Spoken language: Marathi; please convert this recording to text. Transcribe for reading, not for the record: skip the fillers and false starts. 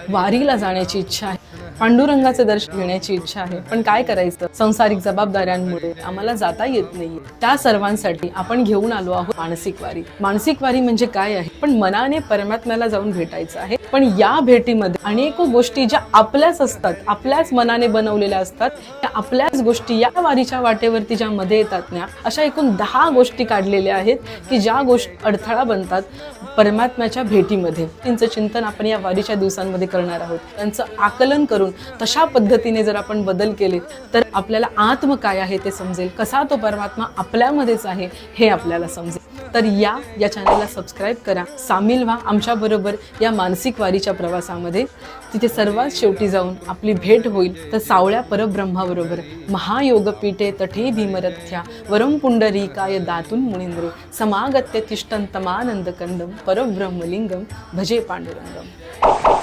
वारीला जाण्याची इच्छा आहे, पांडुरंगाचे दर्शन घेण्याची इच्छा आहे, पण काय करायचं, संसारिक जबाबदाऱ्यांमुळे आम्हाला जाता येत नाही। त्या सर्वांसाठी आपण घेऊन आलो आहोत मानसिक वारी। मानसिक वारी म्हणजे काय आहे, पण मनाने परमात्म्याला जाऊन भेटायचं आहे। पण या भेटीमध्ये अनेक गोष्टी ज्या आपल्याच असतात, आपल्याच मनाने बनवलेल्या असतात, त्या आपल्याच गोष्टी या वारीच्या वाटेवरती ज्या मध्ये येतात ना, अशा एकूण 10 गोष्टी काढलेल्या आहेत की ज्या गोष्टी अडथळा बनतात परमात्म्याच्या भेटीमध्ये। त्यांचं चिंतन आपण या वारीच्या दिवसांमध्ये करणार आहोत। त्यांचं आकलन करून तशा पद्धतीने जर आपण बदल केले तर आपल्याला आत्म काय आहे ते समजेल, कसा तो परमात्मा आपल्यामध्येच आहे हे आपल्याला समजेल। तर या चॅनलला सबस्क्राईब करा, सामील व्हा आमच्या बरोबर या मानसिक वारीच्या प्रवासामध्ये। तिथे सर्वात शेवटी जाऊन आपली भेट होईल तर सावळ्या परब्रह्माबरोबर। महायोग पीठे तठे भीमरथ्या वरम पुंडरीकाय दातुन मुनींद्रे समागत्य तिष्ठन्तमानंद कंदम परब्रह्मलिंगम भजे पांडुरंगम।